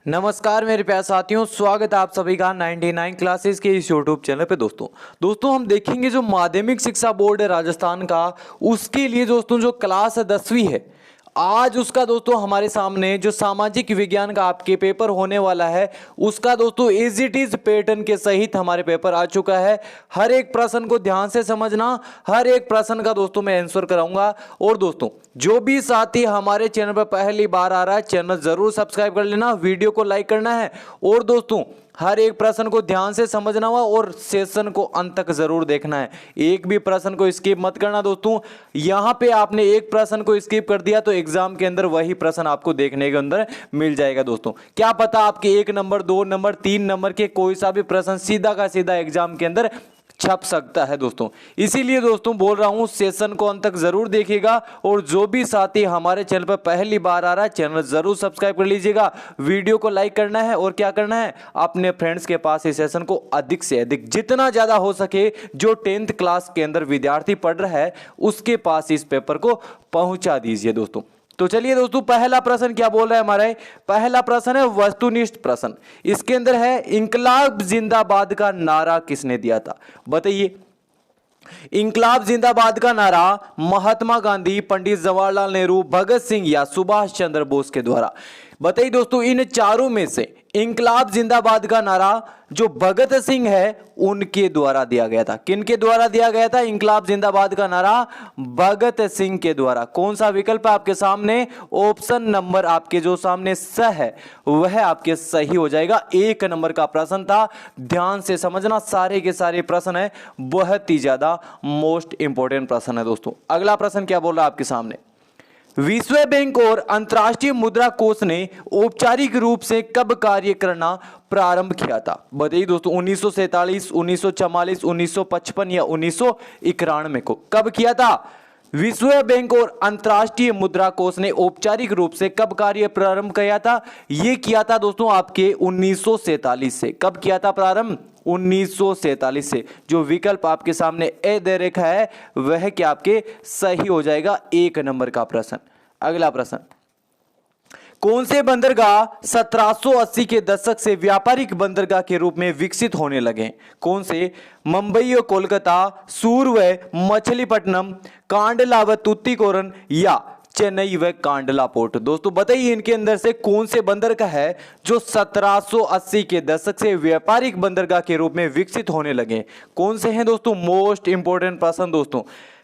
नमस्कार मेरे प्यारे साथियों, स्वागत है आप सभी का 99 क्लासेस के इस यूट्यूब चैनल पे। दोस्तों हम देखेंगे जो माध्यमिक शिक्षा बोर्ड है राजस्थान का, उसके लिए दोस्तों जो क्लास 10वीं है, आज उसका दोस्तों हमारे सामने जो सामाजिक विज्ञान का आपके पेपर होने वाला है, उसका दोस्तों एज इट इज पैटर्न के सहित हमारे पेपर आ चुका है। हर एक प्रश्न को ध्यान से समझना, हर एक प्रश्न का दोस्तों मैं आंसर कराऊंगा। और दोस्तों जो भी साथी हमारे चैनल पर पहली बार आ रहा है, चैनल जरूर सब्सक्राइब कर लेना, वीडियो को लाइक करना है और दोस्तों हर एक प्रश्न को ध्यान से समझना हुआ और सेशन को अंत तक जरूर देखना है। एक भी प्रश्न को स्किप मत करना दोस्तों। यहां पे आपने एक प्रश्न को स्किप कर दिया तो एग्जाम के अंदर वही प्रश्न आपको देखने के अंदर मिल जाएगा दोस्तों। क्या पता आपके 1 नंबर 2 नंबर 3 नंबर के कोई सा भी प्रश्न सीधा का सीधा एग्जाम के अंदर छप सकता है दोस्तों। इसीलिए दोस्तों बोल रहा हूं सेशन को अंत तक जरूर देखिएगा। और जो भी साथी हमारे चैनल पर पहली बार आ रहा है, चैनल जरूर सब्सक्राइब कर लीजिएगा, वीडियो को लाइक करना है और क्या करना है, अपने फ्रेंड्स के पास इस सेशन को अधिक से अधिक जितना ज्यादा हो सके जो 10th क्लास के अंदर विद्यार्थी पढ़ रहा है उसके पास इस पेपर को पहुंचा दीजिए दोस्तों। तो चलिए दोस्तों, पहला प्रश्न क्या बोल रहा है हमारा, पहला प्रश्न है वस्तुनिष्ठ प्रश्न। इसके अंदर है इंकलाब जिंदाबाद का नारा किसने दिया था, बताइए। इंकलाब जिंदाबाद का नारा महात्मा गांधी, पंडित जवाहरलाल नेहरू, भगत सिंह या सुभाष चंद्र बोस के द्वारा। बताइए दोस्तों, इन चारों में से इंकलाब जिंदाबाद का नारा जो भगत सिंह है उनके द्वारा दिया गया था। किनके द्वारा दिया गया था इंकलाब जिंदाबाद का नारा? भगत सिंह के द्वारा। कौन सा विकल्प है आपके सामने? ऑप्शन नंबर आपके जो सामने स है वह आपके सही हो जाएगा। 1 नंबर का प्रश्न था, ध्यान से समझना, सारे के सारे प्रश्न है, बहुत ही ज्यादा मोस्ट इंपॉर्टेंट प्रश्न है दोस्तों। अगला प्रश्न क्या बोल रहा है आपके सामने, विश्व बैंक और अंतर्राष्ट्रीय मुद्रा कोष ने औपचारिक रूप से कब कार्य करना प्रारंभ किया था? बताइए दोस्तों, 1947, 1944, 1955 या 1991 को कब किया था? विश्व बैंक और अंतर्राष्ट्रीय मुद्रा कोष ने औपचारिक रूप से कब कार्य प्रारंभ किया था? यह किया था दोस्तों आपके 1947 से। कब किया था प्रारंभ? 1947 से। जो विकल्प आपके सामने ए दे रखा है वह क्या आपके सही हो जाएगा। 1 नंबर का प्रश्न। अगला प्रश्न, कौन से बंदरगाह 1780 के दशक से व्यापारिक बंदरगाह के रूप में विकसित होने लगे? कौन से? मुंबई और कोलकाता, सूर व मछलीपट्टनम, कांडला व तूतीकोरन या चेन्नई व कांडला पोर्ट। दोस्तों बताइए इनके अंदर से कौन से बंदरगाह है जो 1780 के दशक से व्यापारिक बंदरगाह के रूप में विकसित होने लगे? कौन से हैं दोस्तों? मोस्ट इंपोर्टेंट प्रश्न दोस्तों।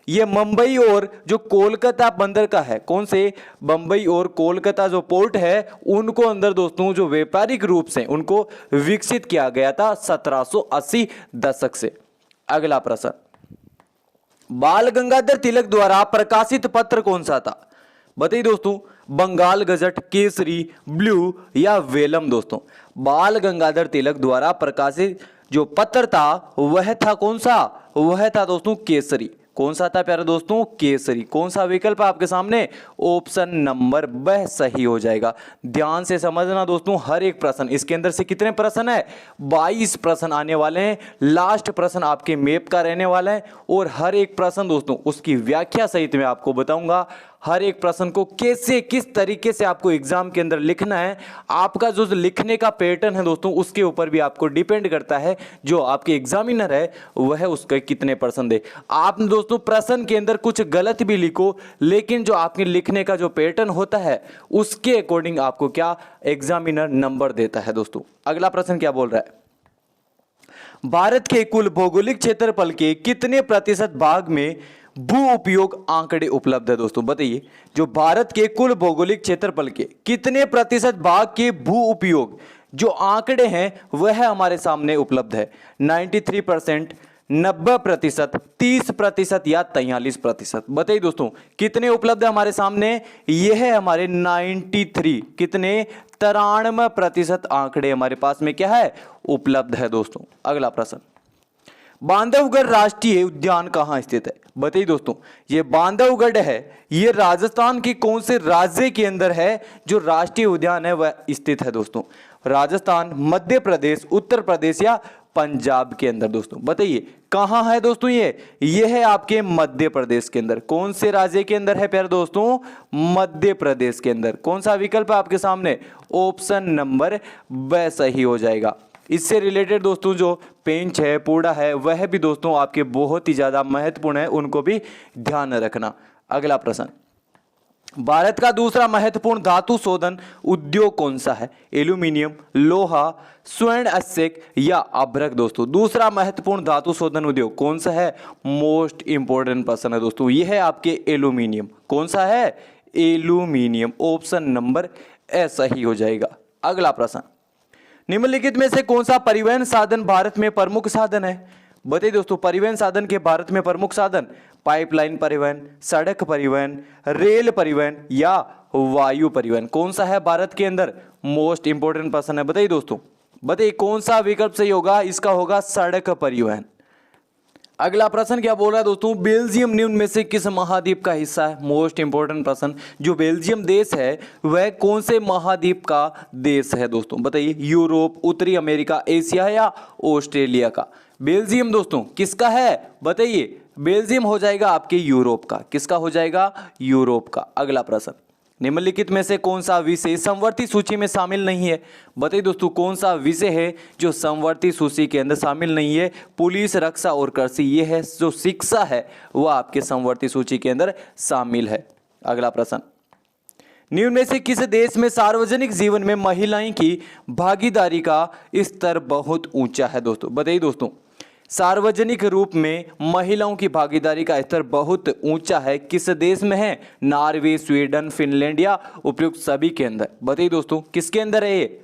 ये मुंबई और जो कोलकाता बंदरगाह है, कौन से? मुंबई और कोलकाता जो पोर्ट है उनको अंदर दोस्तों जो व्यापारिक रूप से उनको विकसित किया गया था 1780 दशक से। अगला प्रश्न, बाल गंगाधर तिलक द्वारा प्रकाशित पत्र कौन सा था? बताइए दोस्तों, बंगाल गजट, केसरी, ब्लू या वेलम। दोस्तों बाल गंगाधर तिलक द्वारा प्रकाशित जो पत्र था वह था कौन सा? वह था दोस्तों केसरी। कौन सा था प्यारे दोस्तों? केसरी। कौन सा विकल्प है आपके सामने? ऑप्शन नंबर ब सही हो जाएगा। ध्यान से समझना दोस्तों, हर एक प्रश्न, इसके अंदर से कितने प्रश्न है? 22 प्रश्न आने वाले हैं। लास्ट प्रश्न आपके मैप का रहने वाला है और हर एक प्रश्न दोस्तों उसकी व्याख्या सहित मैं आपको बताऊंगा। हर एक प्रश्न को कैसे किस तरीके से आपको एग्जाम के अंदर लिखना है, आपका जो लिखने का पैटर्न है दोस्तों उसके ऊपर भी आपको डिपेंड करता है जो आपके एग्जामिनर है वह उसके कितने परसेंट दे। आप दोस्तों प्रश्न के अंदर कुछ गलत भी लिखो, लेकिन जो आपके लिखने का जो पैटर्न होता है उसके अकॉर्डिंग आपको क्या एग्जामिनर नंबर देता है दोस्तों। अगला प्रश्न क्या बोल रहा है, भारत के कुल भौगोलिक क्षेत्रफल के कितने प्रतिशत भाग में भू उपयोग आंकड़े उपलब्ध है? दोस्तों बताइए, जो भारत के कुल भौगोलिक क्षेत्रफल के कितने प्रतिशत भाग के भू उपयोग जो आंकड़े हैं वह हमारे सामने उपलब्ध है? 93%, 90%, 30% या 43%। बताइए दोस्तों कितने उपलब्ध है हमारे सामने? यह है हमारे 93, कितने? 93% आंकड़े हमारे पास में क्या है? उपलब्ध है दोस्तों। अगला प्रश्न, बांधवगढ़ राष्ट्रीय उद्यान कहां स्थित है? बताइए दोस्तों, ये बांधवगढ़ है, ये राजस्थान के कौन से राज्य के अंदर है जो राष्ट्रीय उद्यान है वह स्थित है? दोस्तों राजस्थान, मध्य प्रदेश, उत्तर प्रदेश या पंजाब के अंदर। दोस्तों बताइए कहाँ है दोस्तों, ये है आपके मध्य प्रदेश के अंदर। कौन से राज्य के अंदर है प्यारे दोस्तों, मध्य प्रदेश के अंदर। कौन सा विकल्प है आपके सामने, ऑप्शन नंबर ब सही हो जाएगा। इससे रिलेटेड दोस्तों जो पेंच है, पूड़ा है, वह भी दोस्तों आपके बहुत ही ज्यादा महत्वपूर्ण है, उनको भी ध्यान रखना। अगला प्रश्न, भारत का दूसरा महत्वपूर्ण धातु शोधन उद्योग कौन सा है, एल्यूमिनियम, लोहा, स्वर्ण अश्वेक या अभ्रक। दोस्तों दूसरा महत्वपूर्ण धातु शोधन उद्योग कौन सा है, मोस्ट इंपोर्टेंट प्रश्न है दोस्तों, यह है आपके एल्यूमिनियम। कौन सा है, एल्यूमिनियम, ऑप्शन नंबर ए सही हो जाएगा। अगला प्रश्न, निम्नलिखित में से कौन सा परिवहन साधन भारत में प्रमुख साधन है। बताइए दोस्तों, परिवहन साधन के भारत में प्रमुख साधन, पाइपलाइन परिवहन, सड़क परिवहन, रेल परिवहन या वायु परिवहन। कौन सा है भारत के अंदर, मोस्ट इंपोर्टेंट प्रश्न है। बताइए दोस्तों, बताइए कौन सा विकल्प सही होगा, इसका होगा सड़क परिवहन। अगला प्रश्न क्या बोल रहा है दोस्तों, बेल्जियम निम्न में से किस महाद्वीप का हिस्सा है, मोस्ट इंपोर्टेंट प्रश्न। जो बेल्जियम देश है वह कौन से महाद्वीप का देश है दोस्तों, बताइए, यूरोप, उत्तरी अमेरिका, एशिया या ऑस्ट्रेलिया का। बेल्जियम दोस्तों किसका है, बताइए, बेल्जियम हो जाएगा आपके यूरोप का। किसका हो जाएगा, यूरोप का। अगला प्रश्न, निम्नलिखित में से कौन सा विषय समवर्ती सूची में शामिल नहीं है। बताइए दोस्तों कौन सा विषय है जो समवर्ती सूची के अंदर शामिल नहीं है, पुलिस, रक्षा और कृषि। ये है जो शिक्षा है वह आपके समवर्ती सूची के अंदर शामिल है। अगला प्रश्न, निम्न में से किस देश में सार्वजनिक जीवन में महिलाएं की भागीदारी का स्तर बहुत ऊंचा है। दोस्तों बताइए दोस्तों, सार्वजनिक रूप में महिलाओं की भागीदारी का स्तर बहुत ऊंचा है, किस देश में है, नॉर्वे, स्वीडन, फिनलैंड या उपयुक्त सभी के अंदर। बताइए दोस्तों किसके अंदर है ये,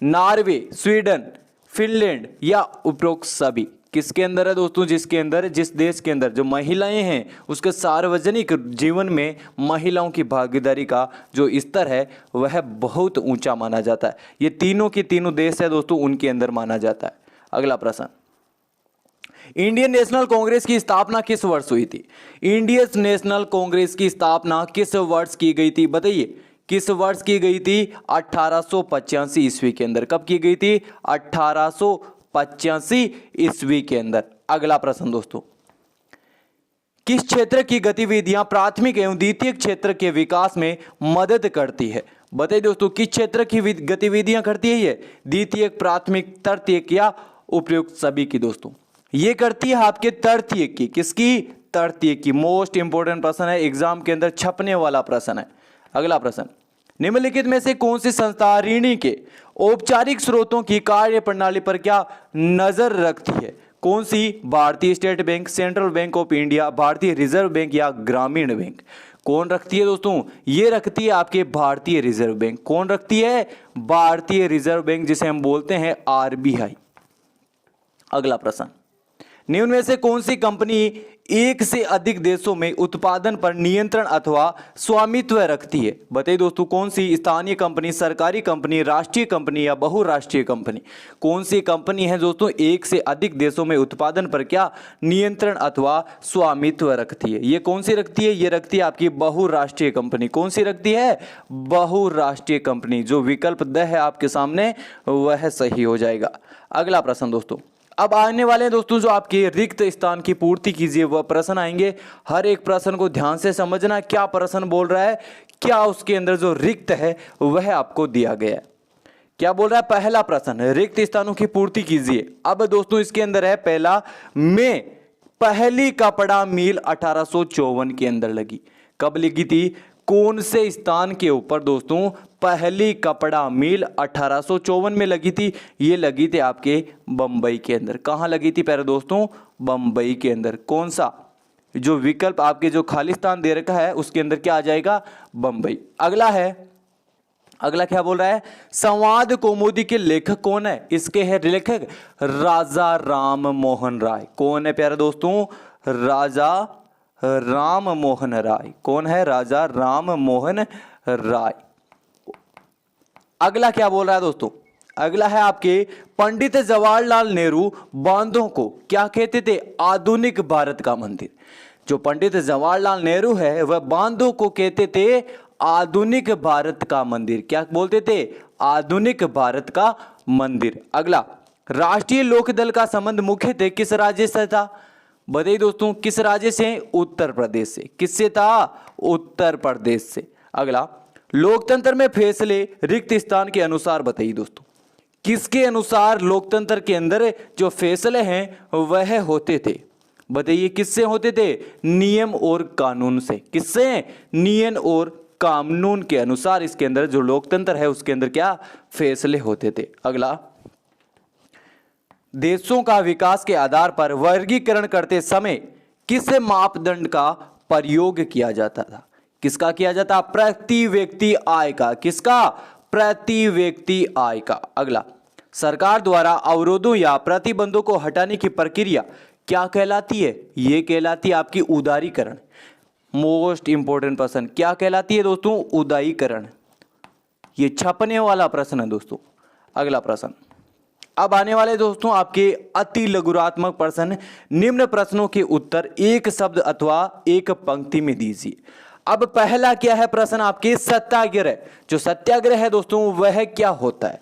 नॉर्वे, स्वीडन, फिनलैंड या उपयुक्त सभी। किसके अंदर है दोस्तों, जिसके अंदर, जिस देश के अंदर जो महिलाएं हैं उसके सार्वजनिक जीवन में महिलाओं की भागीदारी का जो स्तर है वह बहुत ऊंचा माना जाता है। ये तीनों के तीनों देश है दोस्तों, उनके अंदर माना जाता है। अगला प्रश्न, इंडियन नेशनल कांग्रेस की स्थापना किस वर्ष हुई थी। इंडियन नेशनल कांग्रेस की स्थापना किस वर्ष की गई थी, बताइए किस वर्ष की गई थी, 1885 ईस्वी के अंदर। कब की गई थी, 1885 ईस्वी के अंदर। अगला प्रश्न दोस्तों, किस क्षेत्र की गतिविधियां प्राथमिक एवं द्वितीयक क्षेत्र के विकास में मदद करती है। बताइए दोस्तों किस क्षेत्र की गतिविधियां करती है ये, द्वितीयक, प्राथमिक, तृतीयक या उपयुक्त सभी की। दोस्तों ये करती है आपके तृतीयक की। किसकी, तृतीयक की। मोस्ट इंपोर्टेंट प्रश्न है, एग्जाम के अंदर छपने वाला प्रश्न है। अगला प्रश्न, निम्नलिखित में से कौन सी संस्था ऋणी के औपचारिक स्रोतों की कार्य प्रणाली पर क्या नजर रखती है। कौन सी, भारतीय state bank, central bank of India, भारतीय रिजर्व बैंक या ग्रामीण बैंक। कौन रखती है दोस्तों, ये रखती है आपके भारतीय रिजर्व बैंक। कौन रखती है, भारतीय रिजर्व बैंक, जिसे हम बोलते हैं आरबीआई। अगला प्रश्न, निम्न में से कौन सी कंपनी एक से अधिक देशों में उत्पादन पर नियंत्रण अथवा स्वामित्व रखती है। बताइए दोस्तों कौन सी, स्थानीय कंपनी, सरकारी कंपनी, राष्ट्रीय कंपनी या बहुराष्ट्रीय कंपनी। कौन सी कंपनी है दोस्तों एक से अधिक देशों में उत्पादन पर क्या नियंत्रण अथवा स्वामित्व रखती है। ये कौन सी रखती है, ये रखती है आपकी बहुराष्ट्रीय कंपनी। कौन सी रखती है, बहुराष्ट्रीय कंपनी। जो विकल्प द है आपके सामने वह सही हो जाएगा। अगला प्रश्न दोस्तों, अब आने वाले दोस्तों जो आपके रिक्त स्थान की पूर्ति कीजिए वह प्रश्न आएंगे। हर एक प्रश्न को ध्यान से समझना, क्या प्रश्न बोल रहा है, क्या उसके अंदर जो रिक्त है वह आपको दिया गया है। क्या बोल रहा है, पहला प्रश्न, रिक्त स्थानों की पूर्ति कीजिए। अब दोस्तों इसके अंदर है पहला, में पहली कपड़ा मिल 1854 के अंदर लगी। कब लगी थी, कौन से स्थान के ऊपर दोस्तों पहली कपड़ा मिल 1854 में लगी थी। ये लगी थी आपके बंबई के अंदर। कहाँ लगी थी प्यारे दोस्तों, बंबई के अंदर। कौन सा, जो विकल्प आपके जो खाली स्थान दे रखा है उसके अंदर क्या आ जाएगा, बंबई। अगला है, अगला क्या बोल रहा है, संवाद कौमुदी के लेखक कौन है। इसके है लेखक राजा राम मोहन राय। कौन है प्यारे दोस्तों, राजा राम मोहन राय। कौन है, राजा राम मोहन राय। अगला क्या बोल रहा है दोस्तों, अगला है आपके पंडित जवाहरलाल नेहरू बांधों को क्या कहते थे, आधुनिक भारत का मंदिर। जो पंडित जवाहरलाल नेहरू है वह बांधों को कहते थे आधुनिक भारत का मंदिर। क्या बोलते थे, आधुनिक भारत का मंदिर। अगला, राष्ट्रीय लोकदल का संबंध मुख्यतः किस राज्य से था? बताइए दोस्तों, किस राज्य से? उत्तर प्रदेश से। किससे था? उत्तर प्रदेश से। अगला, लोकतंत्र में फैसले रिक्त स्थान के अनुसार बताइए दोस्तों, किसके अनुसार लोकतंत्र के अंदर जो फैसले हैं वह होते थे? बताइए, किससे होते थे? नियम और कानून से। किससे? नियम और कानून के अनुसार इसके अंदर जो लोकतंत्र है उसके अंदर क्या फैसले होते थे। अगला, देशों का विकास के आधार पर वर्गीकरण करते समय किस मापदंड का प्रयोग किया जाता था? किसका किया जाता? प्रति व्यक्ति आय का। किसका? प्रति व्यक्ति आय का। अगला, सरकार द्वारा अवरोधों या प्रतिबंधों को हटाने की प्रक्रिया क्या कहलाती है? ये कहलाती है आपकी उदारीकरण। मोस्ट इंपोर्टेंट प्रश्न, क्या कहलाती है दोस्तों? उदारीकरण। ये छपने वाला प्रश्न है दोस्तों। अगला प्रश्न, अब आने वाले दोस्तों आपके अति लघुरात्मक प्रश्न। निम्न प्रश्नों के उत्तर एक शब्द अथवा एक पंक्ति में दीजिए। अब पहला क्या है प्रश्न आपके? सत्याग्रह। जो सत्याग्रह है दोस्तों वह क्या होता है?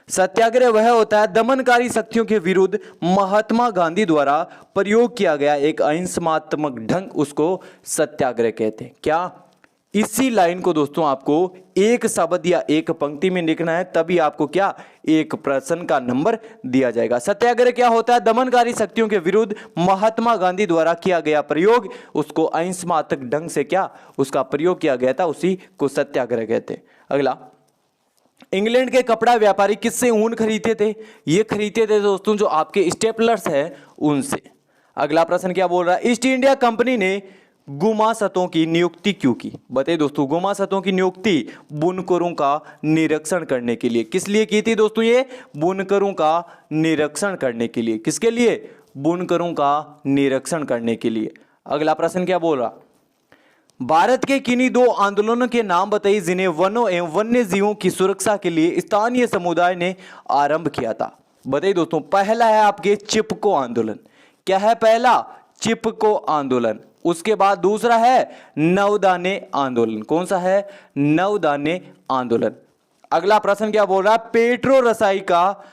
सत्याग्रह वह होता है दमनकारी शक्तियों के विरुद्ध महात्मा गांधी द्वारा प्रयोग किया गया एक अहिंसात्मक ढंग, उसको सत्याग्रह कहते हैं। क्या? इसी लाइन को दोस्तों आपको एक शब्द या एक पंक्ति में लिखना है, तभी आपको क्या एक प्रश्न का नंबर दिया जाएगा। सत्याग्रह क्या होता है? दमनकारी शक्तियों के विरुद्ध महात्मा गांधी द्वारा किया गया प्रयोग, उसको अहिंसात्मक ढंग से क्या उसका प्रयोग किया गया था, उसी को सत्याग्रह कहते हैं। अगला, इंग्लैंड के कपड़ा व्यापारी किससे ऊन खरीदते थे? ये खरीदते थे दोस्तों जो आपके स्टेपलर्स है उनसे। अगला प्रश्न क्या बोल रहा है? ईस्ट इंडिया कंपनी ने गुमास्तों की नियुक्ति क्यों की? बताइए दोस्तों, गुमास्तों की नियुक्ति बुनकरों का निरीक्षण करने के लिए। किस लिए की थी दोस्तों? ये बुनकरों का निरीक्षण करने के लिए। किसके लिए? बुनकरों का निरीक्षण करने के लिए। अगला प्रश्न क्या बोल रहा? भारत के किन्हीं दो आंदोलनों के नाम बताइए जिन्हें वनों एवं वन्य जीवों की सुरक्षा के लिए स्थानीय समुदाय ने आरंभ किया था। बताइए दोस्तों, पहला है आपके चिपको आंदोलन। क्या है पहला? चिपको आंदोलन। उसके बाद दूसरा है नवदाने आंदोलन। कौन सा है? नवदाने आंदोलन। अगला प्रश्न क्या बोल रहा है? पेट्रो रसायन का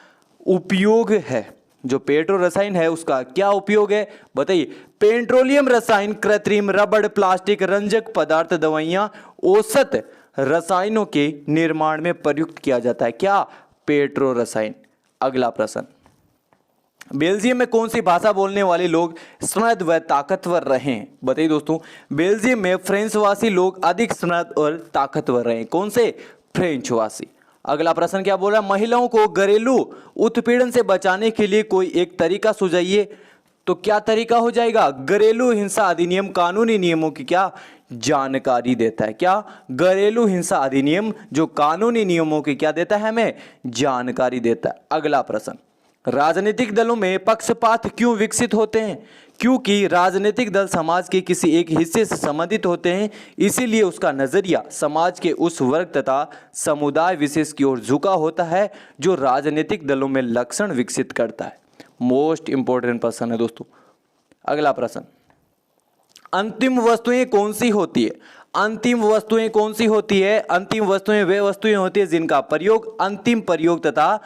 उपयोग है। जो पेट्रो रसायन है उसका क्या उपयोग है? बताइए। पेट्रोलियम रसायन, कृत्रिम रबड़, प्लास्टिक, रंजक पदार्थ, दवाइयां, औसत रसायनों के निर्माण में प्रयुक्त किया जाता है। क्या? पेट्रो रसायन। अगला प्रश्न, बेल्जियम में कौन सी भाषा बोलने वाले लोग समृद्ध व ताकतवर रहे हैं? बताइए दोस्तों, बेल्जियम में फ्रेंचवासी लोग अधिक समृद्ध और ताकतवर रहे हैं। कौन से? फ्रेंचवासी। अगला प्रश्न क्या बोल रहा है? महिलाओं को घरेलू उत्पीड़न से बचाने के लिए कोई एक तरीका सुझाइए। तो क्या तरीका हो जाएगा? घरेलू हिंसा अधिनियम कानूनी नियमों की क्या जानकारी देता है। क्या? घरेलू हिंसा अधिनियम जो कानूनी नियमों की क्या देता है? हमें जानकारी देता है। अगला प्रश्न, राजनीतिक दलों में पक्षपात क्यों विकसित होते हैं? क्योंकि राजनीतिक दल समाज के किसी एक हिस्से से संबंधित होते हैं, इसीलिए उसका नजरिया समाज के उस वर्ग तथा समुदाय विशेष की ओर झुका होता है जो राजनीतिक दलों में लक्षण विकसित करता है। मोस्ट इंपोर्टेंट प्रश्न है दोस्तों। अगला प्रश्न, अंतिम वस्तुएं कौन सी होती है? अंतिम वस्तुएं कौन सी होती है? अंतिम वस्तुएं वे वस्तुएं होती है जिनका प्रयोग अंतिम प्रयोग तथा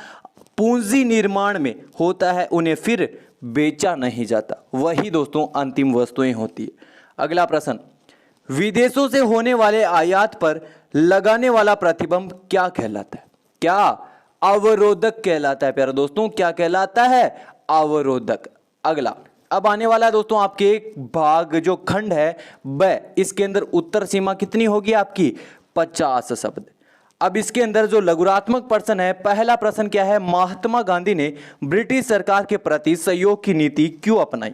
पूंजी निर्माण में होता है, उन्हें फिर बेचा नहीं जाता, वही दोस्तों अंतिम वस्तुएं होती है। अगला प्रश्न, विदेशों से होने वाले आयात पर लगाने वाला प्रतिबंध क्या कहलाता है? क्या? अवरोधक कहलाता है प्यारे दोस्तों। क्या कहलाता है? अवरोधक। अगला, अब आने वाला है दोस्तों आपके भाग जो खंड है ब, इसके अंदर उत्तर सीमा कितनी होगी आपकी? 50 शब्द। अब इसके अंदर जो लघुरात्मक प्रश्न है, पहला प्रश्न क्या है? महात्मा गांधी ने ब्रिटिश सरकार के प्रति सहयोग की नीति क्यों अपनाई?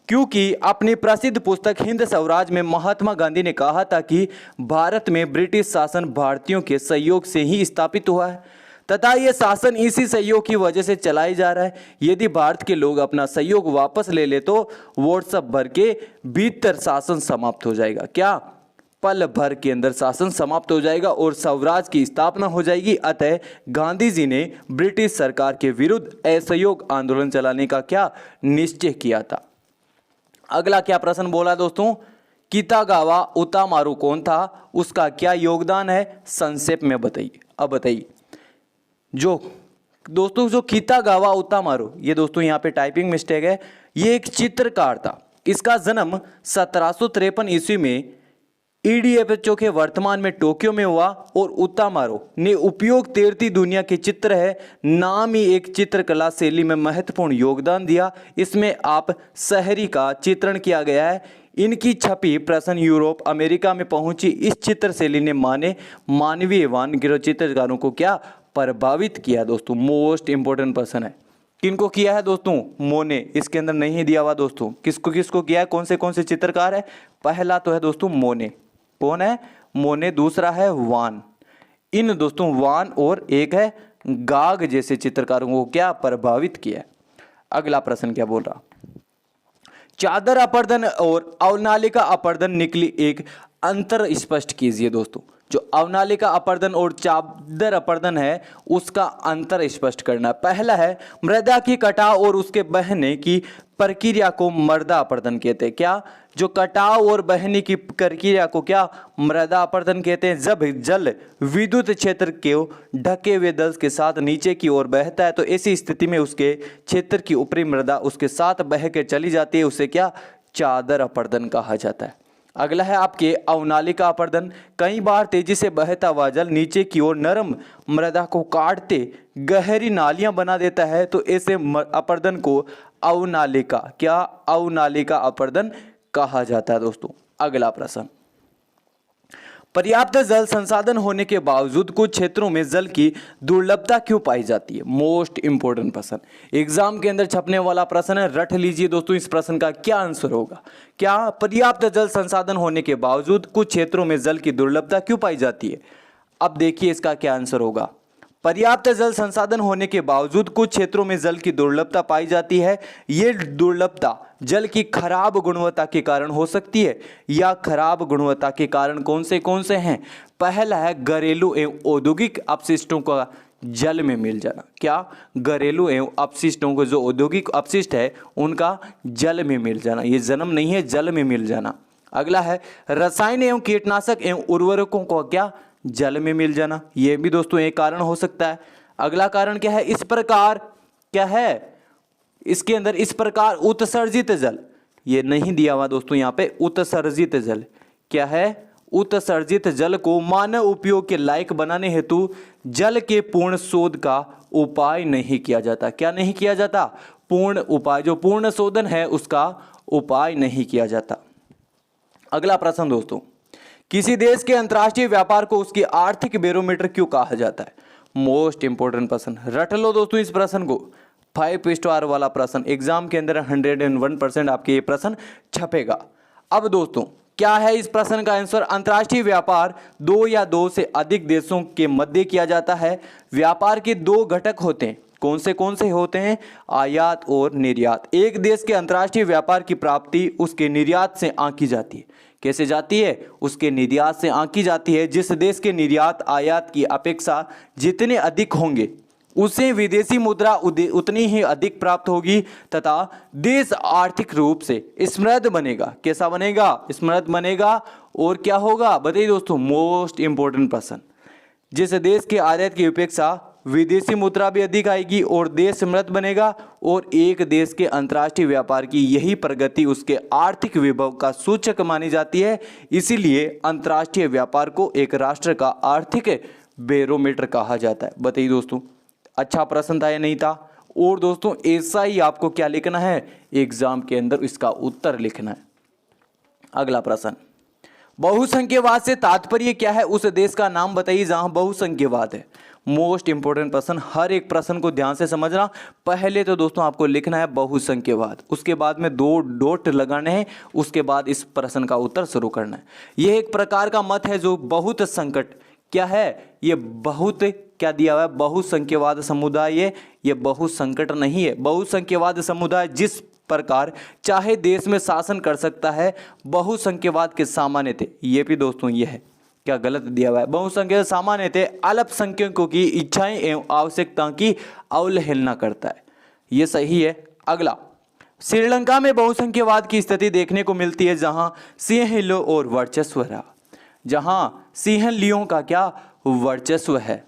क्योंकि अपनी प्रसिद्ध पुस्तक हिंद स्वराज में महात्मा गांधी ने कहा था कि भारत में ब्रिटिश शासन भारतीयों के सहयोग से ही स्थापित हुआ है तथा यह शासन इसी सहयोग की वजह से चलाया जा रहा है। यदि भारत के लोग अपना सहयोग वापस ले ले तो व्हाट्सएप भर के भीतर शासन समाप्त हो जाएगा। क्या? पल भर के अंदर शासन समाप्त हो जाएगा और स्वराज की स्थापना हो जाएगी। अतः गांधी जी ने ब्रिटिश सरकार के विरुद्ध असहयोग आंदोलन चलाने का क्या निश्चय किया था। अगला क्या प्रश्न बोला दोस्तों? कितागावा उतामारू कौन था? उसका क्या योगदान है? संक्षेप में बताइए। अब बताइए, जो दोस्तों जो कितागावा उतामारो, ये दोस्तों यहाँ पे टाइपिंग मिस्टेक है, ये एक चित्रकार था। इसका जन्म 1753 ईस्वी में ईडिएपेचो के वर्तमान में टोक्यो में हुआ और उतामारो ने उपयोग तैरती दुनिया के चित्र है नाम ही एक चित्रकला शैली में महत्वपूर्ण योगदान दिया। इसमें आप शहरी का चित्रण किया गया है। इनकी छपी प्रश्न यूरोप अमेरिका में पहुंची। इस चित्र शैली ने मानवीय गिरोह चित्रकारों को क्या प्रभावित किया। दोस्तों मोस्ट इंपोर्टेंट पर्सन है, किनको किया है दोस्तों, मोने। इसके अंदर नहीं दिया हुआ दोस्तों, किसको किसको किया है, कौन से चित्रकार है। पहला तो है दोस्तों मोने, कौन है, मोने। दूसरा है वान, इन दोस्तों वान और एक है गाग जैसे चित्रकारों को क्या प्रभावित किया। अगला प्रश्न क्या बोल रहा, चादर अपर्दन और अवनालिका अपर्दन निकली एक अंतर स्पष्ट कीजिए। दोस्तों जो अवनालिका अपर्दन और चादर अपर्दन है उसका अंतर स्पष्ट करना। पहला है मृदा की कटाव और उसके बहने की प्रक्रिया को मृदा अपर्दन कहते हैं। क्या, जो कटाव और बहने की प्रक्रिया को क्या मृदा अपर्दन कहते हैं। जब जल विद्युत क्षेत्र के ढके हुए दल के साथ नीचे की ओर बहता है तो ऐसी स्थिति में उसके क्षेत्र की ऊपरी मृदा उसके साथ बह के चली जाती है, उसे क्या चादर अपर्दन कहा जाता है। अगला है आपके अवनालिका अपर्दन, कई बार तेजी से बहता हुआ जल नीचे की ओर नरम मृदा को काटते गहरी नालियां बना देता है तो ऐसे अपर्दन को अवनालिका क्या अवनालिका अपर्दन कहा जाता है। दोस्तों अगला प्रश्न, पर्याप्त जल संसाधन होने के बावजूद कुछ क्षेत्रों में जल की दुर्लभता क्यों पाई जाती है। मोस्ट इंपोर्टेंट प्रश्न, एग्जाम के अंदर छपने वाला प्रश्न है, रट लीजिए दोस्तों। इस प्रश्न का क्या आंसर होगा, क्या पर्याप्त जल संसाधन होने के बावजूद कुछ क्षेत्रों में जल की दुर्लभता क्यों पाई जाती है। अब देखिए इसका क्या आंसर होगा। पर्याप्त जल संसाधन होने के बावजूद कुछ क्षेत्रों में जल की दुर्लभता पाई जाती है। ये दुर्लभता जल की खराब गुणवत्ता के कारण हो सकती है या खराब गुणवत्ता के कारण कौन से हैं। पहला है घरेलू एवं औद्योगिक अपशिष्टों का जल में मिल जाना। क्या, घरेलू एवं अपशिष्टों को जो औद्योगिक अपशिष्ट है उनका जल में मिल जाना, ये जन्म नहीं है, जल में मिल जाना। अगला है रसायन एवं कीटनाशक एवं उर्वरकों को क्या जल में मिल जाना, ये भी दोस्तों एक कारण हो सकता है। अगला कारण क्या है, इस प्रकार क्या है, इसके अंदर इस प्रकार उत्सर्जित जल, ये नहीं दिया हुआ दोस्तों यहाँ पे। उत्सर्जित जल क्या है, उत्सर्जित जल को मानव उपयोग के लायक बनाने हेतु जल के पूर्ण शोध का उपाय नहीं किया जाता। क्या नहीं किया जाता, पूर्ण उपाय, जो पूर्ण शोधन है उसका उपाय नहीं किया जाता। अगला प्रश्न दोस्तों, किसी देश के अंतर्राष्ट्रीय व्यापार को उसकी आर्थिक बैरोमीटर क्यों कहा जाता है। मोस्ट इंपोर्टेंट प्रश्न, रट लो दोस्तों इस प्रश्न को। 5 स्टार वाला प्रश्न, एग्जाम के अंदर 101% आपके ये प्रश्न छपेगा। अब दोस्तों क्या है इस प्रश्न का आंसर, अंतर्राष्ट्रीय व्यापार दो या दो से अधिक देशों के मध्य किया जाता है। व्यापार के दो घटक होते हैं, कौन से होते हैं, आयात और निर्यात। एक देश के अंतर्राष्ट्रीय व्यापार की प्राप्ति उसके निर्यात से आंकी जाती है। कैसे जाती है, उसके निर्यात से आंकी जाती है। जिस देश के निर्यात आयात की अपेक्षा जितने अधिक होंगे उसे विदेशी मुद्रा उतनी ही अधिक प्राप्त होगी तथा देश आर्थिक रूप से समृद्ध बनेगा। कैसा बनेगा, समृद्ध बनेगा। और क्या होगा बताइए दोस्तों, मोस्ट इंपोर्टेंट प्रश्न, जिस देश के आयात की अपेक्षा विदेशी मुद्रा भी अधिक आएगी और देश समृद्ध बनेगा। और एक देश के अंतर्राष्ट्रीय व्यापार की यही प्रगति उसके आर्थिक विभव का सूचक मानी जाती है। इसीलिए अंतर्राष्ट्रीय व्यापार को एक राष्ट्र का आर्थिक बैरोमीटर कहा जाता है। बताइए दोस्तों, अच्छा प्रश्न था या नहीं था। और दोस्तों ऐसा ही आपको क्या लिखना है, एग्जाम के अंदर इसका उत्तर लिखना है। अगला प्रश्न, बहुसंख्यवाद से तात्पर्य क्या है, उस देश का नाम बताइए जहां बहुसंख्यवाद है। मोस्ट इंपोर्टेंट प्रश्न, हर एक प्रश्न को ध्यान से समझना। पहले तो दोस्तों आपको लिखना है बहुसंख्यवाद, उसके बाद में 2 डॉट लगाने हैं, उसके बाद इस प्रश्न का उत्तर शुरू करना है। यह एक प्रकार का मत है जो बहुत संकट क्या है, ये बहुत क्या दिया हुआ है, बहुसंख्यवाद समुदाय। ये बहुसंकट नहीं है, बहुसंख्यवाद समुदाय जिस प्रकार चाहे देश में शासन कर सकता है, बहुसंख्यवाद के सामान्य थे। ये भी दोस्तों ये है क्या गलत दिया हुआ है, बहुसंख्यक सामान्य थे अल्पसंख्यकों की इच्छाएं एवं आवश्यकताओं की अवहेलना करता है। ये सही है। अगला, श्रीलंका में बहुसंख्यवाद की स्थिति देखने को मिलती है जहां सिंहलियों और वर्चस्व रहा, जहां सिंहलियों का क्या वर्चस्व है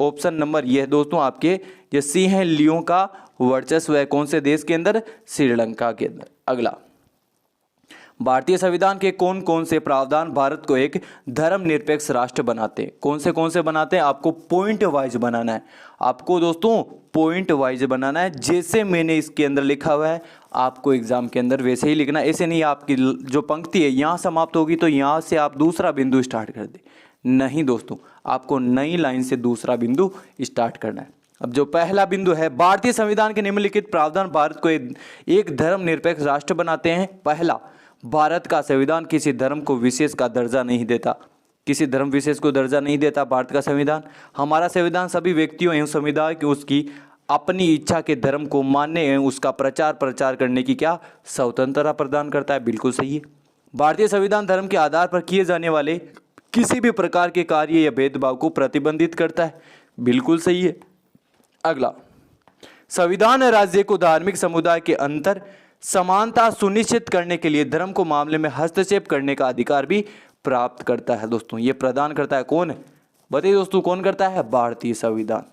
ऑप्शन नंबर ये है दोस्तों आपके ये सी है, लियों का वर्चस्व है कौन से देश के अंदर? श्रीलंका के अंदर। अगला, भारतीय संविधान के कौन कौन से प्रावधान भारत को एक धर्मनिरपेक्ष राष्ट्र बनाते हैं? कौन से बनाते हैं? आपको पॉइंट वाइज बनाना है, आपको दोस्तों पॉइंट वाइज बनाना है। जैसे मैंने इसके अंदर लिखा हुआ है आपको एग्जाम के अंदर वैसे ही लिखना है। ऐसे नहीं आपकी जो पंक्ति है यहाँ समाप्त होगी तो यहाँ से आप दूसरा बिंदु स्टार्ट कर दे, नहीं दोस्तों, आपको नई लाइन से दूसरा बिंदु स्टार्ट करना है। अब जो पहला बिंदु है, भारतीय संविधान के निम्नलिखित प्रावधान भारत को एक धर्मनिरपेक्ष राष्ट्र बनाते हैं। पहला, भारत का संविधान किसी धर्म को विशेष का दर्जा नहीं देता, किसी धर्म विशेष को दर्जा नहीं देता भारत का संविधान। हमारा संविधान सभी व्यक्तियों एवं समुदाय की उसकी अपनी इच्छा के धर्म को मानने एवं उसका प्रचार करने की क्या स्वतंत्रता प्रदान करता है, बिल्कुल सही है। भारतीय संविधान धर्म के आधार पर किए जाने वाले किसी भी प्रकार के कार्य या भेदभाव को प्रतिबंधित करता है, बिल्कुल सही है। अगला, संविधान राज्य को धार्मिक समुदाय के अंतर समानता सुनिश्चित करने के लिए धर्म को मामले में हस्तक्षेप करने का अधिकार भी प्राप्त करता है। दोस्तों ये प्रदान करता है कौन? बताइए दोस्तों कौन करता है? भारतीय संविधान।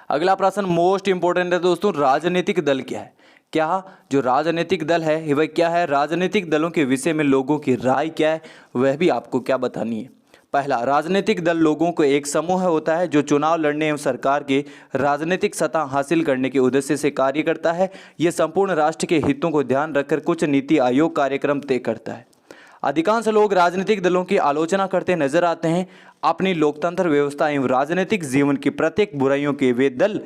अगला प्रश्न मोस्ट इंपोर्टेंट है दोस्तों, राजनीतिक दल क्या है? क्या जो राजनीतिक दल है वह क्या है? राजनीतिक दलों के विषय में लोगों की राय क्या है वह भी आपको क्या बतानी है। पहला, राजनीतिक दल लोगों को एक समूह होता है जो चुनाव लड़ने एवं सरकार के राजनीतिक सत्ता हासिल करने के उद्देश्य से कार्य करता है। यह संपूर्ण राष्ट्र के हितों को ध्यान रखकर कुछ नीति आयोग कार्यक्रम तय करता है। अधिकांश लोग राजनीतिक दलों की आलोचना करते नजर आते हैं। अपनी लोकतंत्र व्यवस्था एवं राजनीतिक जीवन की प्रत्येक बुराइयों के वे दल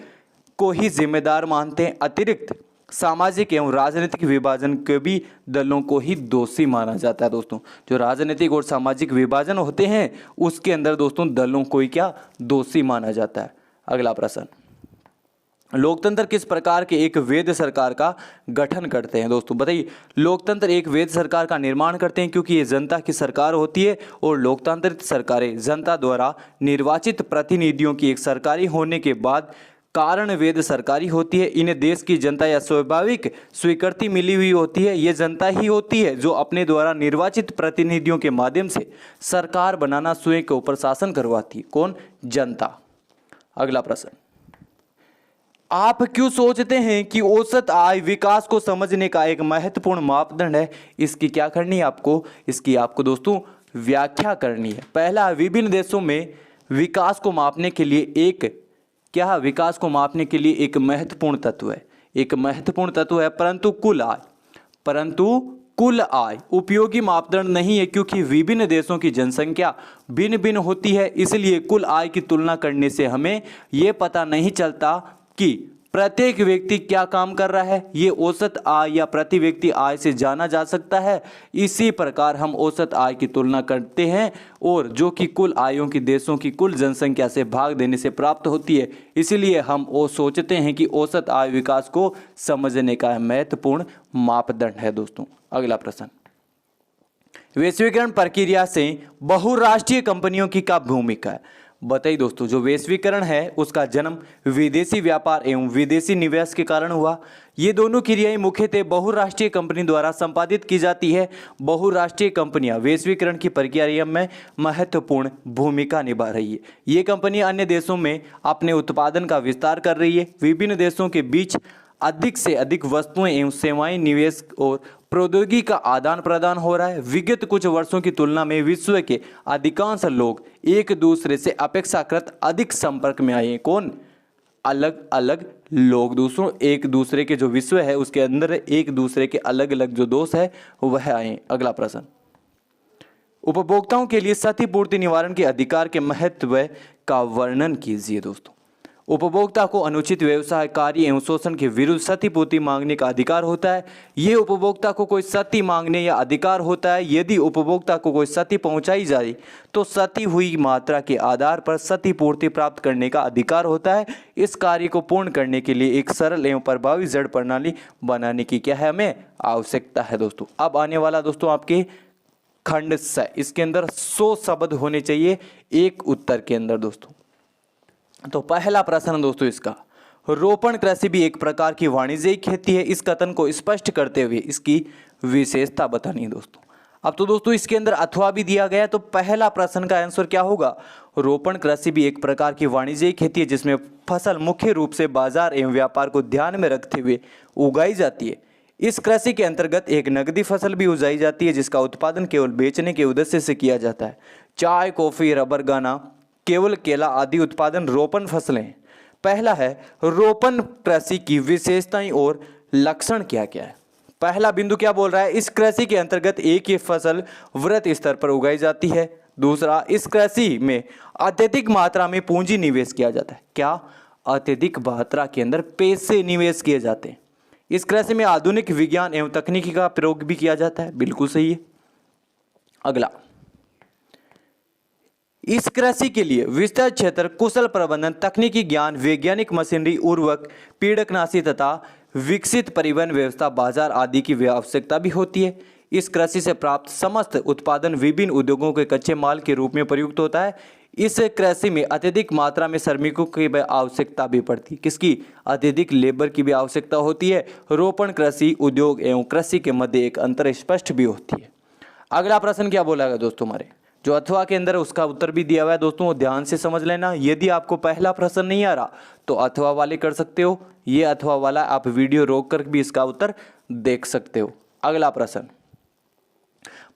को ही जिम्मेदार मानते हैं। अतिरिक्त सामाजिक एवं राजनीतिक विभाजन के भी दलों को ही दोषी माना जाता है। दोस्तों जो राजनीतिक और सामाजिक विभाजन होते हैं उसके अंदर दोस्तों दलों को ही क्या दोषी माना जाता है। अगला प्रश्न, लोकतंत्र किस प्रकार के एक वैध सरकार का गठन करते हैं? दोस्तों बताइए, लोकतंत्र एक वैध सरकार का निर्माण करते हैं क्योंकि ये जनता की सरकार होती है और लोकतांत्रिक सरकारें जनता द्वारा निर्वाचित प्रतिनिधियों की एक सरकारी होने के बाद कारण वेद सरकारी होती है। इन्हें देश की जनता या स्वाभाविक स्वीकृति मिली हुई होती है। ये जनता ही होती है जो अपने द्वारा निर्वाचित प्रतिनिधियों के माध्यम से सरकार बनाना स्वयं को प्रशासन करवाती है। कौन? जनता। अगला प्रश्न, आप क्यों सोचते हैं कि औसत आय विकास को समझने का एक महत्वपूर्ण मापदंड है? इसकी क्या करनी है आपको? इसकी आपको दोस्तों व्याख्या करनी है। पहला, विभिन्न देशों में विकास को मापने के लिए विकास को मापने के लिए एक महत्वपूर्ण तत्व है, परंतु कुल आय उपयोगी मापदंड नहीं है क्योंकि विभिन्न देशों की जनसंख्या भिन्न भिन्न होती है। इसलिए कुल आय की तुलना करने से हमें यह पता नहीं चलता कि प्रत्येक व्यक्ति क्या काम कर रहा है। ये औसत आय या प्रति व्यक्ति आय से जाना जा सकता है। इसी प्रकार हम औसत आय की तुलना करते हैं और जो कि कुल आयों की देशों की कुल जनसंख्या से भाग देने से प्राप्त होती है। इसीलिए हम सोचते हैं कि औसत आय विकास को समझने का महत्वपूर्ण मापदंड है। दोस्तों अगला प्रश्न, वैश्वीकरण प्रक्रिया से बहुराष्ट्रीय कंपनियों की क्या भूमिका है? बताइए दोस्तों, जो वैश्वीकरण है उसका जन्म विदेशी व्यापार एवं विदेशी निवेश के कारण हुआ। ये दोनों क्रियाएं मुख्यतः बहुराष्ट्रीय कंपनी द्वारा संपादित की जाती है। बहुराष्ट्रीय कंपनियां वैश्वीकरण की प्रक्रिया में महत्वपूर्ण भूमिका निभा रही है। ये कंपनी अन्य देशों में अपने उत्पादन का विस्तार कर रही है। विभिन्न देशों के बीच अधिक से अधिक वस्तुएं एवं सेवाएं, निवेश और प्रौद्योगिकी का आदान प्रदान हो रहा है। विगत कुछ वर्षों की तुलना में विश्व के अधिकांश लोग एक दूसरे से अपेक्षाकृत अधिक संपर्क में आए हैं। कौन? अलग अलग लोग दोस्तों, एक दूसरे के जो विश्व है उसके अंदर एक दूसरे के अलग अलग जो दोष है वह आए। अगला प्रश्न, उपभोक्ताओं के लिए क्षतिपूर्ति निवारण के अधिकार के महत्व का वर्णन कीजिए। दोस्तों उपभोक्ता को अनुचित व्यवसाय, कार्य एवं शोषण के विरुद्ध क्षतिपूर्ति मांगने का अधिकार होता है। ये उपभोक्ता को कोई क्षति मांगने या अधिकार होता है। यदि उपभोक्ता को कोई क्षति पहुंचाई जाए तो क्षति हुई मात्रा के आधार पर क्षतिपूर्ति प्राप्त करने का अधिकार होता है। इस कार्य को पूर्ण करने के लिए एक सरल एवं प्रभावी जड़ प्रणाली बनाने की क्या है हमें आवश्यकता है। दोस्तों अब आने वाला दोस्तों आपके खंड से, इसके अंदर 100 शब्द होने चाहिए एक उत्तर के अंदर। दोस्तों तो पहला प्रश्न दोस्तों इसका, रोपण कृषि भी एक प्रकार की वाणिज्यिक खेती है। इस कथन को स्पष्ट करते हुए इसकी विशेषता बतानी है। दोस्तों अब तो दोस्तों इसके अंदर अथवा भी दिया गया है, तो पहला प्रश्न का आंसर क्या होगा? रोपण कृषि भी एक प्रकार की वाणिज्यिक खेती है जिसमें फसल मुख्य रूप से बाजार एवं व्यापार को ध्यान में रखते हुए उगाई जाती है। इस कृषि के अंतर्गत एक नकदी फसल भी उगाई जाती है जिसका उत्पादन केवल बेचने के उद्देश्य से किया जाता है। चाय, कॉफी, रबर, गन्ना, केवल केला आदि उत्पादन रोपण फसलें हैं। पहला है रोपण कृषि की विशेषताएं और लक्षण क्या क्या है। पहला बिंदु क्या बोल रहा है? इस कृषि के अंतर्गत एक ही फसल वृहत स्तर पर उगाई जाती है। दूसरा, इस कृषि में अत्यधिक मात्रा में पूंजी निवेश किया जाता है। क्या? अत्यधिक मात्रा के अंदर पैसे निवेश किए जाते हैं। इस कृषि में आधुनिक विज्ञान एवं तकनीकी का प्रयोग भी किया जाता है। बिल्कुल सही है। अगला, इस कृषि के लिए विस्तृत क्षेत्र, कुशल प्रबंधन, तकनीकी ज्ञान, वैज्ञानिक मशीनरी, उर्वरक, पीड़कनाशी तथा विकसित परिवहन व्यवस्था, बाजार आदि की आवश्यकता भी होती है। इस कृषि से प्राप्त समस्त उत्पादन विभिन्न उद्योगों के कच्चे माल के रूप में प्रयुक्त होता है। इस कृषि में अत्यधिक मात्रा में श्रमिकों की आवश्यकता भी पड़ती है। किसकी? अत्यधिक लेबर की भी आवश्यकता होती है। रोपण कृषि, उद्योग एवं कृषि के मध्य एक अंतर स्पष्ट भी होती है। अगला प्रश्न क्या बोला गया दोस्तों? हमारे जो अथवा के अंदर उसका उत्तर भी दिया हुआ है दोस्तों, वो ध्यान से समझ लेना। यदि आपको पहला प्रश्न नहीं आ रहा तो अथवा वाले कर सकते हो। ये अथवा वाला आप वीडियो रोक कर भी इसका उत्तर देख सकते हो। अगला प्रश्न,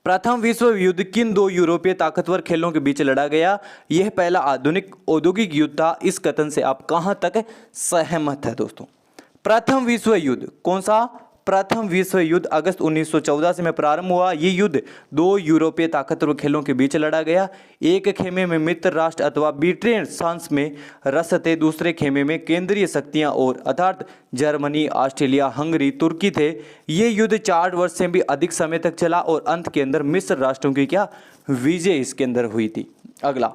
प्रथम विश्व युद्ध किन दो यूरोपीय ताकतवर खेलों के बीच लड़ा गया? यह पहला आधुनिक औद्योगिक युद्ध था। इस कथन से आप कहां तक सहमत है दोस्तों? प्रथम विश्व युद्ध कौन सा? प्रथम विश्व युद्ध अगस्त 1914 में प्रारंभ हुआ। ये युद्ध दो यूरोपीय ताकतवर खेलों के बीच लड़ा गया। एक खेमे में मित्र राष्ट्र अथवा ब्रिटेन सांस में रस थे, दूसरे खेमे में केंद्रीय शक्तियां और अर्थात जर्मनी, ऑस्ट्रेलिया, हंगरी, तुर्की थे। ये युद्ध 4 वर्ष से भी अधिक समय तक चला और अंत के अंदर मिस्र राष्ट्रों की क्या विजय इसके अंदर हुई थी। अगला,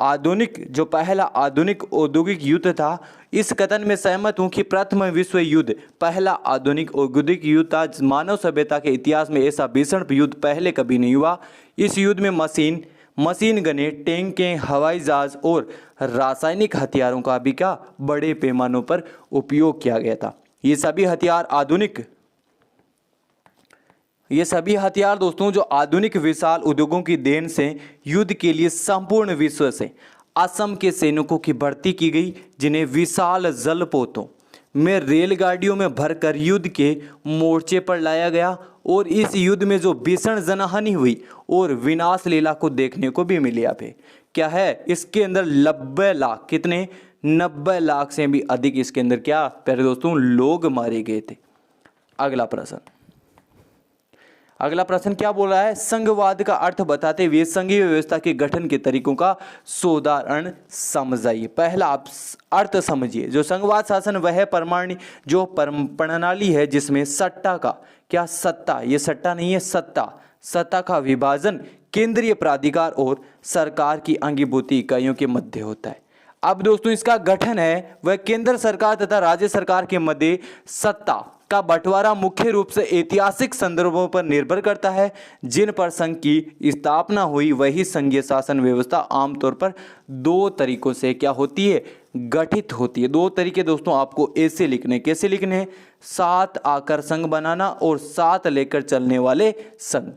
आधुनिक जो पहला आधुनिक औद्योगिक युद्ध था, इस कथन में सहमत हूं कि प्रथम विश्व युद्ध पहला आधुनिक औद्योगिक युद्ध था। मानव सभ्यता के इतिहास में ऐसा भीषण युद्ध पहले कभी नहीं हुआ। इस युद्ध में मशीन गने, टैंकें, हवाई जहाज और रासायनिक हथियारों का भी क्या बड़े पैमानों पर उपयोग किया गया था। ये सभी हथियार दोस्तों जो आधुनिक विशाल उद्योगों की देन से युद्ध के लिए संपूर्ण विश्व से असम के सैनिकों की भर्ती की गई, जिन्हें विशाल जलपोतों में रेलगाड़ियों में भरकर युद्ध के मोर्चे पर लाया गया। और इस युद्ध में जो भीषण जनहानि हुई और विनाश लीला को देखने को भी मिली। यहाँ पे क्या है? इसके अंदर 90 लाख, कितने? 90 लाख से भी अधिक इसके अंदर क्या प्यारे दोस्तों लोग मारे गए थे। अगला प्रश्न क्या बोल रहा है? संघवाद का अर्थ बताते हुए संघीय व्यवस्था के गठन के तरीकों का सोदाहरण समझाइए। पहला आप अर्थ समझिए। जो संघवाद शासन वह प्रणाली है जिसमें सत्ता का क्या सत्ता, ये सट्टा नहीं है, सत्ता का विभाजन केंद्रीय प्राधिकार और सरकार की अंगीभूत इकाइयों के मध्य होता है। अब दोस्तों इसका गठन है वह केंद्र सरकार तथा राज्य सरकार के मध्य सत्ता का बंटवारा मुख्य रूप से ऐतिहासिक संदर्भों पर निर्भर करता है। जिन पर संघ की स्थापना हुई वही संघीय शासन व्यवस्था आमतौर पर 2 तरीकों से क्या होती है? गठित होती है। 2 तरीके दोस्तों आपको ऐसे लिखने, कैसे लिखने? साथ आकर संघ बनाना और साथ लेकर चलने वाले संघ।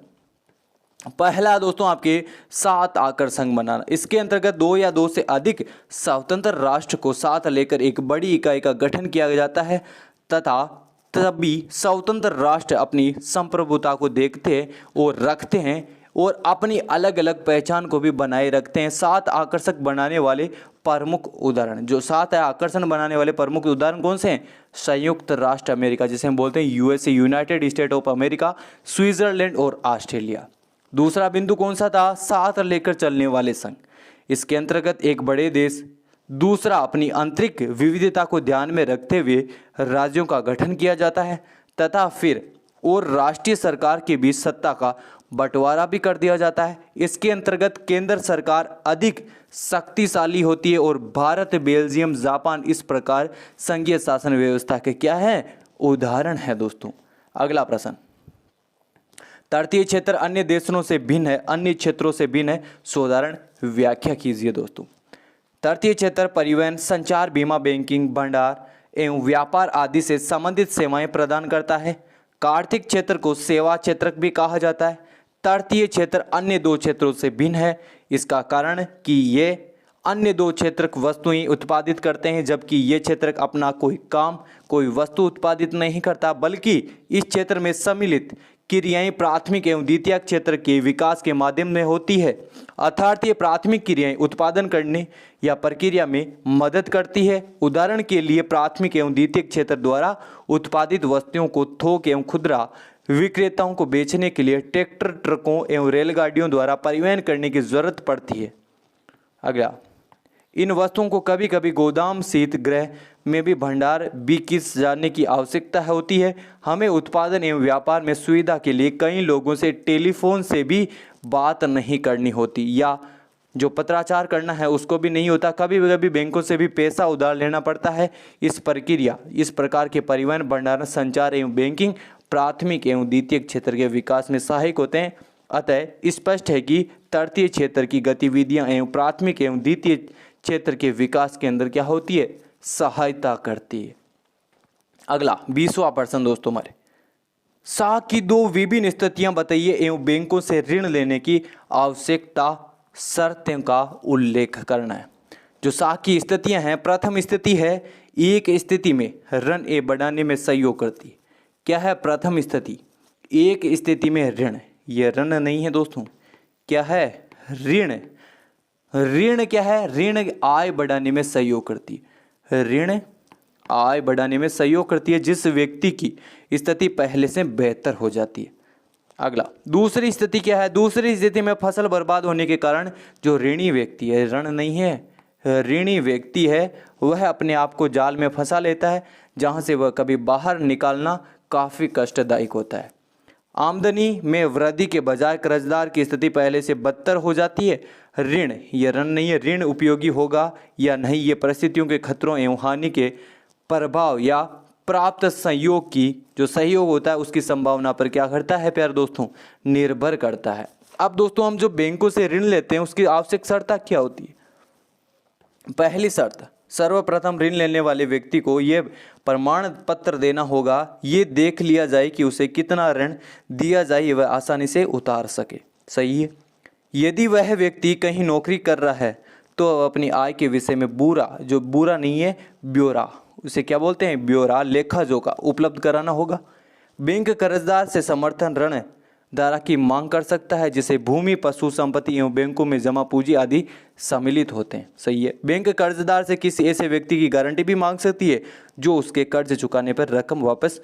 पहला दोस्तों आपके साथ आकर संघ बनाना। इसके अंतर्गत 2 या 2 से अधिक स्वतंत्र राष्ट्र को साथ लेकर एक बड़ी इकाई का गठन किया जाता है तथा तभी स्वतंत्र राष्ट्र अपनी संप्रभुता को देखते और रखते हैं और अपनी अलग अलग पहचान को भी बनाए रखते हैं। सात आकर्षक बनाने वाले प्रमुख उदाहरण, जो सात आकर्षण बनाने वाले प्रमुख उदाहरण कौन से हैं? संयुक्त राष्ट्र अमेरिका, जिसे हम बोलते हैं USA, United state of America, Switzerland और ऑस्ट्रेलिया। दूसरा बिंदु कौन सा था? साथ लेकर चलने वाले संघ। इसके अंतर्गत एक बड़े देश दूसरा अपनी आंतरिक विविधता को ध्यान में रखते हुए राज्यों का गठन किया जाता है तथा फिर और राष्ट्रीय सरकार के बीच सत्ता का बंटवारा भी कर दिया जाता है। इसके अंतर्गत केंद्र सरकार अधिक शक्तिशाली होती है और भारत, बेल्जियम, जापान इस प्रकार संघीय शासन व्यवस्था के क्या है? उदाहरण है दोस्तों। अगला प्रश्न, तटीय क्षेत्र अन्य देशों से भिन्न है, अन्य क्षेत्रों से भिन्न है, सोदाहरण व्याख्या कीजिए दोस्तों। तटीय क्षेत्र परिवहन, संचार, बीमा, बैंकिंग, भंडार एवं व्यापार आदि से संबंधित सेवाएं प्रदान करता है। आर्थिक क्षेत्र को सेवा क्षेत्र भी कहा जाता है। तटीय क्षेत्र अन्य दो क्षेत्रों से भिन्न है। इसका कारण कि ये अन्य दो क्षेत्र वस्तुएं उत्पादित करते हैं, जबकि ये क्षेत्र अपना कोई काम कोई वस्तु उत्पादित नहीं करता, बल्कि इस क्षेत्र में सम्मिलित क्रियाएं प्राथमिक एवं द्वितीयक क्षेत्र के विकास के माध्यम में होती है। अर्थात ये प्राथमिक क्रियाएं उत्पादन करने या प्रक्रिया में मदद करती है। उदाहरण के लिए प्राथमिक एवं द्वितीयक क्षेत्र द्वारा उत्पादित वस्तुओं को थोक एवं खुदरा विक्रेताओं को बेचने के लिए ट्रैक्टर, ट्रकों एवं रेलगाड़ियों द्वारा परिवहन करने की जरूरत पड़ती है। अगला, इन वस्तुओं को कभी कभी गोदाम, शीत गृह में भी भंडार भी किस जाने की आवश्यकता होती है। हमें उत्पादन एवं व्यापार में सुविधा के लिए कई लोगों से टेलीफोन से भी बात नहीं करनी होती, या जो पत्राचार करना है उसको भी नहीं होता। कभी कभी बैंकों से भी पैसा उधार लेना पड़ता है। इस प्रक्रिया इस प्रकार के परिवहन, भंडारण, संचार एवं बैंकिंग प्राथमिक एवं द्वितीयक क्षेत्र के विकास में सहायक होते हैं। अतः स्पष्ट है कि तटीय क्षेत्र की गतिविधियां एवं प्राथमिक एवं द्वितीय क्षेत्र के विकास के अंदर क्या होती है, सहायता करती है। अगला 20वां प्रश्न दोस्तों हमारे, साख की दो विभिन्न स्थितियां बताइए एवं बैंकों से ऋण लेने की आवश्यकता शर्तों का उल्लेख करना है। जो साख की स्थितियां हैं, प्रथम स्थिति है एक स्थिति में ऋण ए बढ़ाने में सहयोग करती है। क्या है प्रथम स्थिति? एक स्थिति में ऋण, ये ऋण नहीं है दोस्तों, क्या है ऋण। ऋण क्या है? ऋण आय बढ़ाने में सहयोग करती है। ऋण आय बढ़ाने में सहयोग करती है जिस व्यक्ति की स्थिति पहले से बेहतर हो जाती है। अगला दूसरी स्थिति क्या है? दूसरी स्थिति में फसल बर्बाद होने के कारण जो ऋणी व्यक्ति है, ऋण नहीं है, ऋणी व्यक्ति है, वह अपने आप को जाल में फंसा लेता है जहां से वह कभी बाहर निकालना काफ़ी कष्टदायक होता है। आमदनी में वृद्धि के बजाय कर्जदार की स्थिति पहले से बदतर हो जाती है। ऋण, ये ऋण नहीं है, ऋण उपयोगी होगा या नहीं ये परिस्थितियों के खतरों एवं हानि के प्रभाव या प्राप्त संयोग की जो सहयोग होता है उसकी संभावना पर क्या करता है प्यारे दोस्तों, निर्भर करता है। अब दोस्तों हम जो बैंकों से ऋण लेते हैं उसकी आवश्यक शर्त क्या होती है? पहली शर्त, सर्वप्रथम ऋण लेने वाले व्यक्ति को यह प्रमाण पत्र देना होगा, ये देख लिया जाए कि उसे कितना ऋण दिया जाए वह आसानी से उतार सके। सही है। यदि वह व्यक्ति कहीं नौकरी कर रहा है तो अपनी आय के विषय में बुरा, जो बुरा नहीं है ब्यौरा, उसे क्या बोलते हैं ब्यौरा, लेखा जोखा उपलब्ध कराना होगा। बैंक कर्जदार से समर्थन ऋण धारा की मांग कर सकता है जिसे भूमि, पशु संपत्ति एवं बैंकों में जमा पूंजी आदि सम्मिलित होते हैं। सही है। बैंक कर्जदार से किसी ऐसे व्यक्ति की गारंटी भी मांग सकती है जो उसके कर्ज चुकाने पर रकम वापस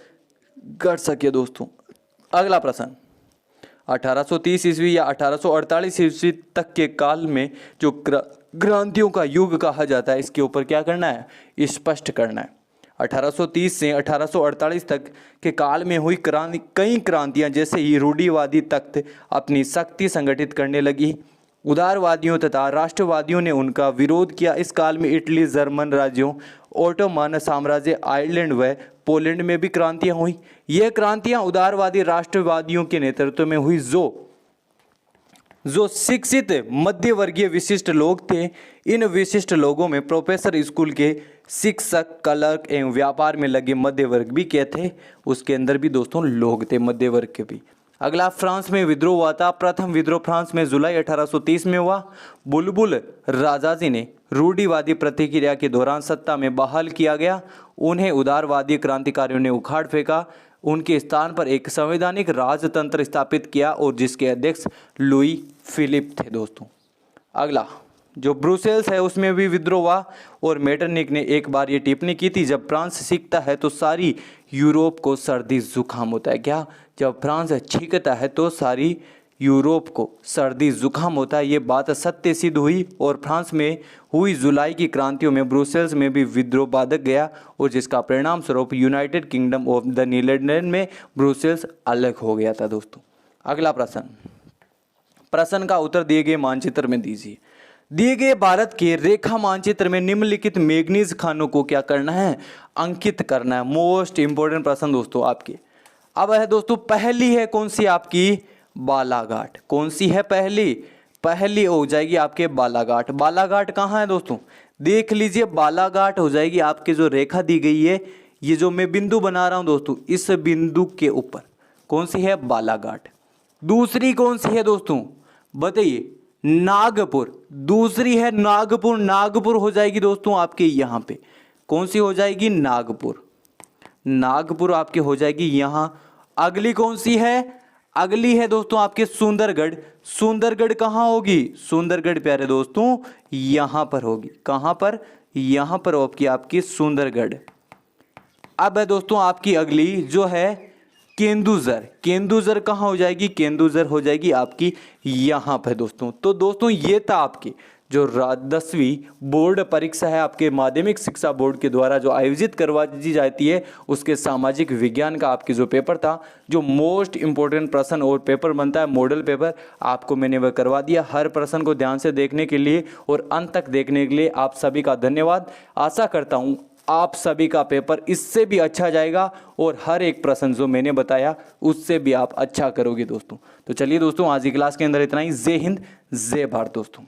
कर सके। दोस्तों अगला प्रश्न, 1830 ईस्वी या 1848 ईस्वी तक के काल में जो क्रांतियों का युग कहा जाता है, इसके ऊपर क्या करना है, स्पष्ट करना है। 1830 से 1848 तक के काल में हुई कई क्रांतियां, जैसे ही रूढ़िवादी तख्त अपनी शक्ति संगठित करने लगी, उदारवादियों तथा राष्ट्रवादियों ने उनका विरोध किया। इस काल में इटली, जर्मन राज्यों, ओटोमन साम्राज्य, आयरलैंड व पोलैंड में भी क्रांतियां हुई। यह क्रांतियां उदारवादी राष्ट्रवादियों के नेतृत्व में हुई जो शिक्षित मध्यवर्गीय विशिष्ट लोग थे। इन विशिष्ट लोगों में प्रोफेसर, स्कूल के शिक्षक, क्लर्क एवं व्यापार में लगे मध्य वर्ग भी क्या थे, उसके अंदर भी दोस्तों लोग थे मध्य वर्ग के भी। अगला, फ्रांस में विद्रोह हुआ था। प्रथम विद्रोह फ्रांस में जुलाई 1830 में हुआ। बुलबुल राजाजी ने रूढ़िवादी प्रतिक्रिया के दौरान सत्ता में बहाल किया गया। उन्हें उदारवादी क्रांतिकारियों ने उखाड़ फेंका। उनके स्थान पर एक संवैधानिक राजतंत्र स्थापित किया और जिसके अध्यक्ष लुई फिलिप थे। दोस्तों अगला जो ब्रुसेल्स है उसमें भी विद्रोह हुआ और मेटरनिक ने एक बार ये टिप्पणी की थी, जब फ्रांस सीखता है तो सारी यूरोप को सर्दी जुकाम होता है। क्या? जब फ्रांस छींकता है तो सारी यूरोप को सर्दी जुकाम होता है। ये बात सत्य सिद्ध हुई और फ्रांस में हुई जुलाई की क्रांतियों में ब्रुसेल्स में भी विद्रोह बाधक गया और जिसका परिणाम स्वरूप United Kingdom of the Netherlands में ब्रुसेल्स अलग हो गया था। दोस्तों अगला प्रश्न का उत्तर दिए गए मानचित्र में दीजिए। दिए गए भारत के रेखा मानचित्र में निम्नलिखित मैंगनीज खानों को क्या करना है, अंकित करना है। मोस्ट इंपोर्टेंट प्रश्न दोस्तों आपके। अब है दोस्तों पहली है कौन सी आपकी, बालाघाट। कौन सी है पहली हो जाएगी आपके बालाघाट। बालाघाट कहाँ है दोस्तों, देख लीजिए बालाघाट हो जाएगी आपके, जो रेखा दी गई है ये जो मैं बिंदु बना रहा हूं दोस्तों, इस बिंदु के ऊपर कौन सी है, बालाघाट। दूसरी कौन सी है दोस्तों, बताइए, नागपुर। दूसरी है नागपुर, नागपुर हो जाएगी दोस्तों आपके यहाँ पे, कौन सी हो जाएगी, नागपुर। नागपुर आपके हो जाएगी यहाँ। अगली कौन सी है, अगली है दोस्तों आपके सुंदरगढ़। सुंदरगढ़ कहाँ होगी, सुंदरगढ़ प्यारे दोस्तों यहाँ पर होगी। कहाँ पर, यहाँ पर होगी आपकी सुंदरगढ़। अब है दोस्तों आपकी अगली जो है केंदुझर। केंदुझर कहाँ हो जाएगी, केंदुझर हो जाएगी आपकी यहाँ पर दोस्तों। तो दोस्तों ये था आपकी जो 10वीं बोर्ड परीक्षा है आपके माध्यमिक शिक्षा बोर्ड के द्वारा जो आयोजित करवाई जाती है, उसके सामाजिक विज्ञान का आपके जो पेपर था, जो मोस्ट इंपॉर्टेंट प्रश्न और पेपर बनता है मॉडल पेपर, आपको मैंने वह करवा दिया। हर प्रश्न को ध्यान से देखने के लिए और अंत तक देखने के लिए आप सभी का धन्यवाद। आशा करता हूँ आप सभी का पेपर इससे भी अच्छा जाएगा और हर एक प्रश्न जो मैंने बताया उससे भी आप अच्छा करोगे दोस्तों। तो चलिए दोस्तों, आज की क्लास के अंदर इतना ही। जय हिंद, जय भारत दोस्तों।